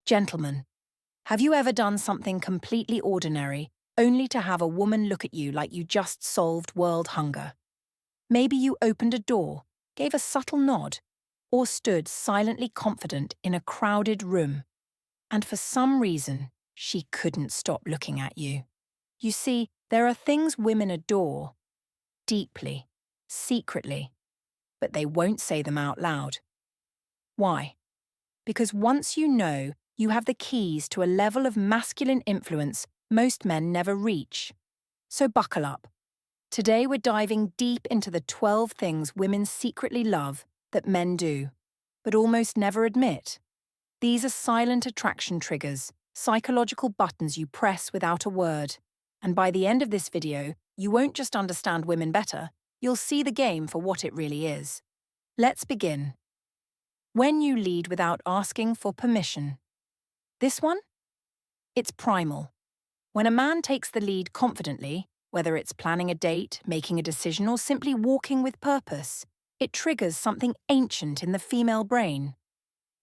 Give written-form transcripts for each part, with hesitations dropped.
Gentlemen, have you ever done something completely ordinary only to have a woman look at you like you just solved world hunger? Maybe you opened a door, gave a subtle nod, or stood silently confident in a crowded room, and for some reason, she couldn't stop looking at you. You see, there are things women adore, deeply, secretly, but they won't say them out loud. Why? Because once you know, you have the keys to a level of masculine influence most men never reach. So buckle up. Today we're diving deep into the 12 things women secretly love that men do, but almost never admit. These are silent attraction triggers, psychological buttons you press without a word. And by the end of this video, you won't just understand women better, you'll see the game for what it really is. Let's begin. When you lead without asking for permission. This one? It's primal. When a man takes the lead confidently, whether it's planning a date, making a decision, or simply walking with purpose, it triggers something ancient in the female brain.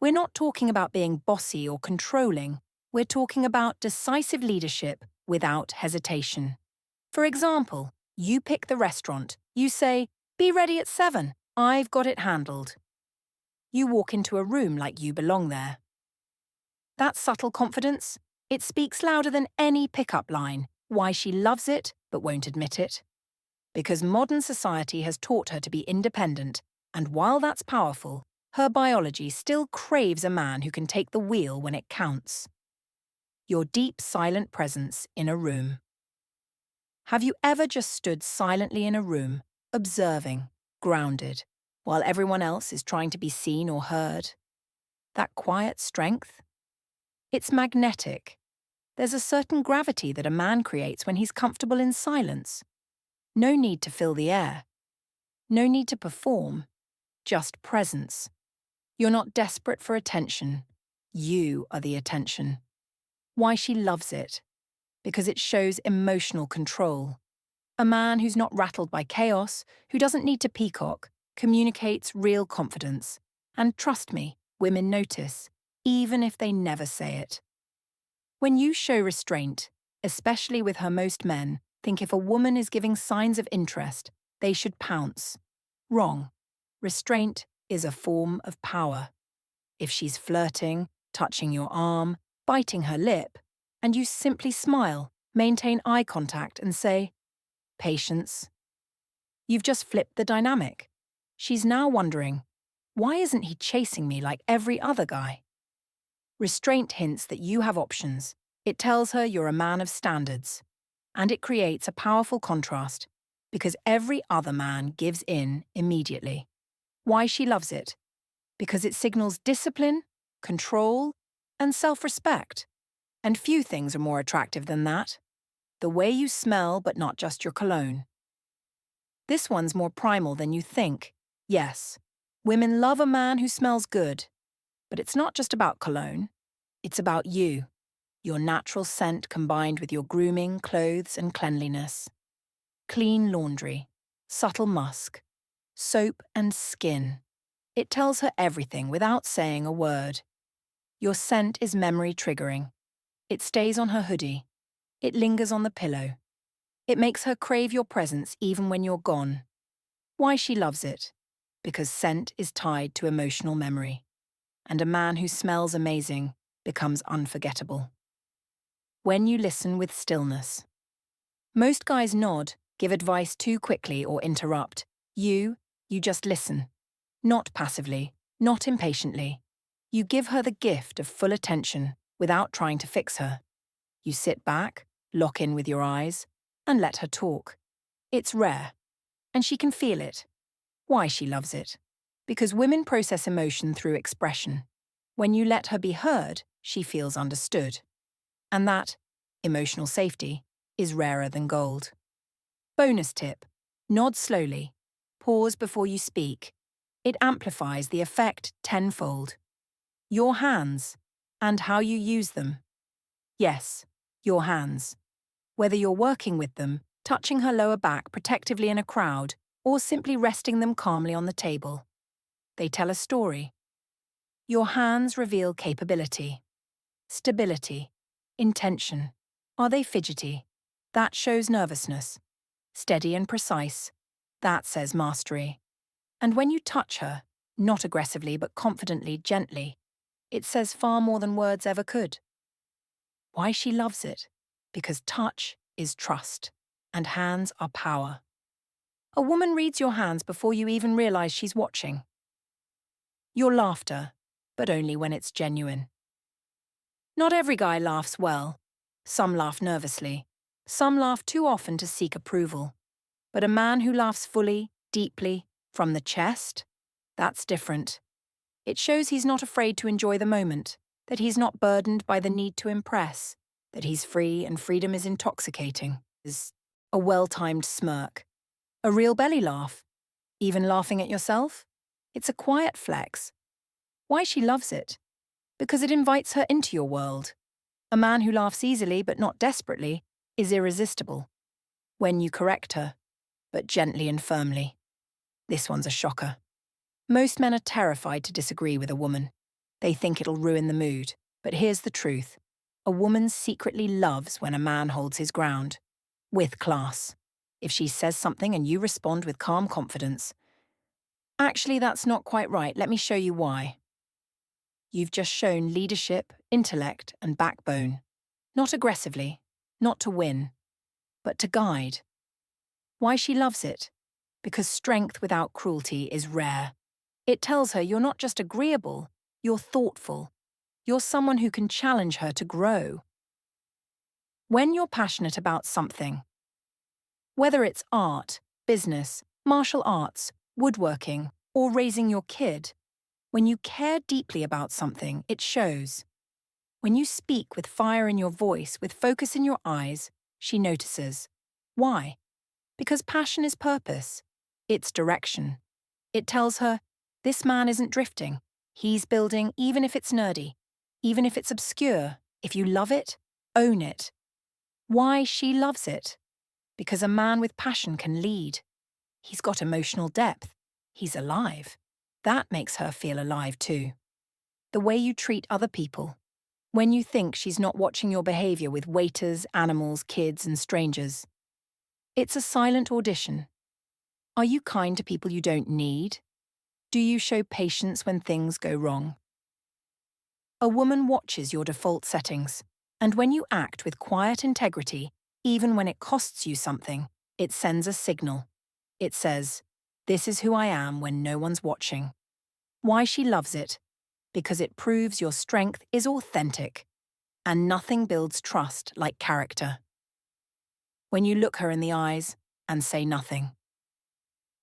We're not talking about being bossy or controlling. We're talking about decisive leadership without hesitation. For example, you pick the restaurant. You say, "Be ready at 7. I've got it handled." You walk into a room like you belong there. That subtle confidence, it speaks louder than any pickup line, why she loves it but won't admit it. Because modern society has taught her to be independent, and while that's powerful, her biology still craves a man who can take the wheel when it counts. Your deep, silent presence in a room. Have you ever just stood silently in a room, observing, grounded, while everyone else is trying to be seen or heard? That quiet strength? It's magnetic. There's a certain gravity that a man creates when he's comfortable in silence. No need to fill the air. No need to perform. Just presence. You're not desperate for attention. You are the attention. Why she loves it? Because it shows emotional control. A man who's not rattled by chaos, who doesn't need to peacock, communicates real confidence. And trust me, women notice, even if they never say it. When you show restraint, especially with her, most men think if a woman is giving signs of interest, they should pounce. Wrong. Restraint is a form of power. If she's flirting, touching your arm, biting her lip, and you simply smile, maintain eye contact and say, "Patience," you've just flipped the dynamic. She's now wondering, why isn't he chasing me like every other guy? Restraint hints that you have options. It tells her you're a man of standards. And it creates a powerful contrast, because every other man gives in immediately. Why she loves it? Because it signals discipline, control, and self-respect. And few things are more attractive than that. The way you smell, but not just your cologne. This one's more primal than you think. Yes, women love a man who smells good. But it's not just about cologne. It's about you, your natural scent combined with your grooming, clothes, and cleanliness. Clean laundry, subtle musk, soap and skin. It tells her everything without saying a word. Your scent is memory triggering. It stays on her hoodie. It lingers on the pillow. It makes her crave your presence even when you're gone. Why she loves it? Because scent is tied to emotional memory. And a man who smells amazing becomes unforgettable. When you listen with stillness. Most guys nod, give advice too quickly or interrupt. You just listen. Not passively, not impatiently. You give her the gift of full attention without trying to fix her. You sit back, lock in with your eyes, and let her talk. It's rare, and she can feel it. Why she loves it? Because women process emotion through expression. When you let her be heard, she feels understood. And that, emotional safety, is rarer than gold. Bonus tip: nod slowly. Pause before you speak. It amplifies the effect tenfold. Your hands, and how you use them. Yes, your hands. Whether you're working with them, touching her lower back protectively in a crowd, or simply resting them calmly on the table. They tell a story. Your hands reveal capability. Stability. Intention. Are they fidgety? That shows nervousness. Steady and precise. That says mastery. And when you touch her, not aggressively but confidently, gently, it says far more than words ever could. Why she loves it? Because touch is trust, and hands are power. A woman reads your hands before you even realize she's watching. Your laughter, but only when it's genuine. Not every guy laughs well. Some laugh nervously. Some laugh too often to seek approval. But a man who laughs fully, deeply, from the chest, that's different. It shows he's not afraid to enjoy the moment, that he's not burdened by the need to impress, that he's free and freedom is intoxicating. Is a well-timed smirk. A real belly laugh. Even laughing at yourself? It's a quiet flex. Why she loves it? Because it invites her into your world. A man who laughs easily but not desperately is irresistible. When you correct her, but gently and firmly. This one's a shocker. Most men are terrified to disagree with a woman. They think it'll ruin the mood. But here's the truth. A woman secretly loves when a man holds his ground. With class. If she says something and you respond with calm confidence. Actually, that's not quite right. Let me show you why. You've just shown leadership, intellect, and backbone. Not aggressively, not to win, but to guide. Why she loves it? Because strength without cruelty is rare. It tells her you're not just agreeable, you're thoughtful. You're someone who can challenge her to grow. When you're passionate about something, whether it's art, business, martial arts, woodworking, or raising your kid, when you care deeply about something, it shows. When you speak with fire in your voice, with focus in your eyes, she notices. Why? Because passion is purpose. It's direction. It tells her, this man isn't drifting. He's building, even if it's nerdy, even if it's obscure. If you love it, own it. Why she loves it? Because a man with passion can lead. He's got emotional depth. He's alive. That makes her feel alive too. The way you treat other people. When you think she's not watching your behavior with waiters, animals, kids, and strangers. It's a silent audition. Are you kind to people you don't need? Do you show patience when things go wrong? A woman watches your default settings, and when you act with quiet integrity, even when it costs you something, it sends a signal. It says, this is who I am when no one's watching. Why she loves it? Because it proves your strength is authentic, and nothing builds trust like character. When you look her in the eyes and say nothing.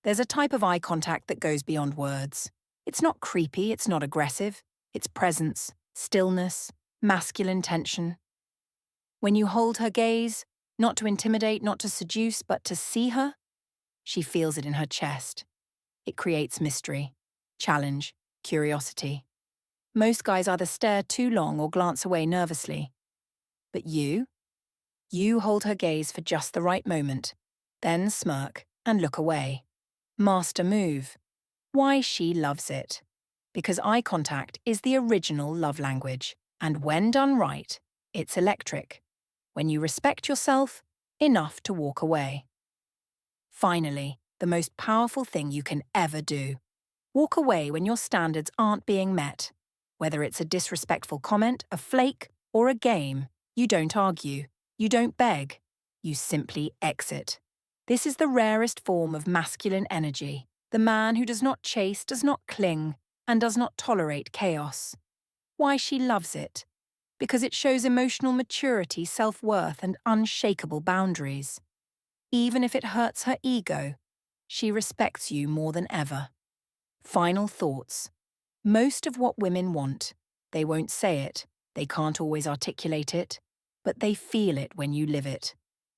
There's a type of eye contact that goes beyond words. It's not creepy, it's not aggressive. It's presence, stillness, masculine tension. When you hold her gaze, not to intimidate, not to seduce, but to see her, she feels it in her chest. It creates mystery, challenge, curiosity. Most guys either stare too long or glance away nervously. But you hold her gaze for just the right moment, then smirk and look away. Master move. Why she loves it. Because eye contact is the original love language, and when done right, it's electric. When you respect yourself, enough to walk away. Finally, the most powerful thing you can ever do. Walk away when your standards aren't being met. Whether it's a disrespectful comment, a flake, or a game, you don't argue, you don't beg, you simply exit. This is the rarest form of masculine energy, the man who does not chase, does not cling, and does not tolerate chaos. Why she loves it? Because it shows emotional maturity, self-worth, and unshakable boundaries. Even if it hurts her ego, she respects you more than ever. Final thoughts. Most of what women want, they won't say it, they can't always articulate it, but they feel it when you live it.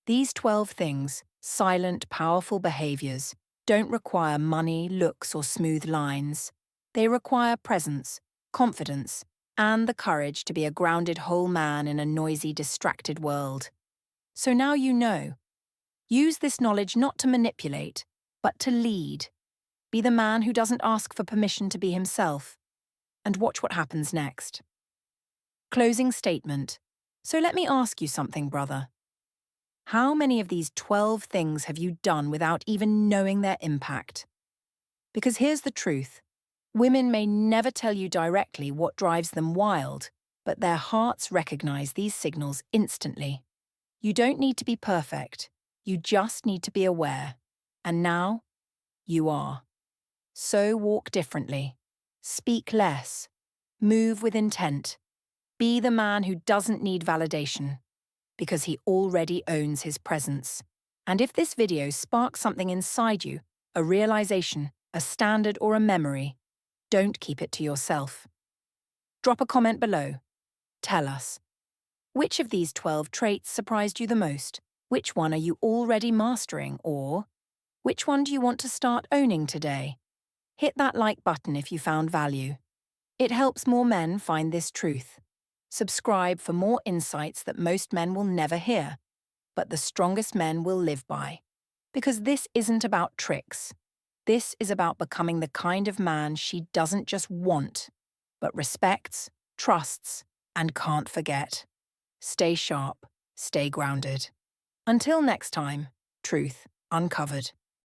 These 12 things, silent, powerful behaviors, don't require money, looks, or smooth lines. They require presence, confidence, and the courage to be a grounded whole man in a noisy, distracted world. So now you know. Use this knowledge not to manipulate, but to lead. Be the man who doesn't ask for permission to be himself. And watch what happens next. Closing statement. So let me ask you something, brother. How many of these 12 things have you done without even knowing their impact? Because here's the truth. Women may never tell you directly what drives them wild, but their hearts recognize these signals instantly. You don't need to be perfect. You just need to be aware. And now, you are. So walk differently. Speak less. Move with intent. Be the man who doesn't need validation, because he already owns his presence. And if this video sparks something inside you, a realization, a standard, or a memory, don't keep it to yourself. Drop a comment below. Tell us. Which of these 12 traits surprised you the most? Which one are you already mastering? Or which one do you want to start owning today? Hit that like button if you found value. It helps more men find this truth. Subscribe for more insights that most men will never hear, but the strongest men will live by. Because this isn't about tricks. This is about becoming the kind of man she doesn't just want, but respects, trusts, and can't forget. Stay sharp, stay grounded. Until next time, truth uncovered.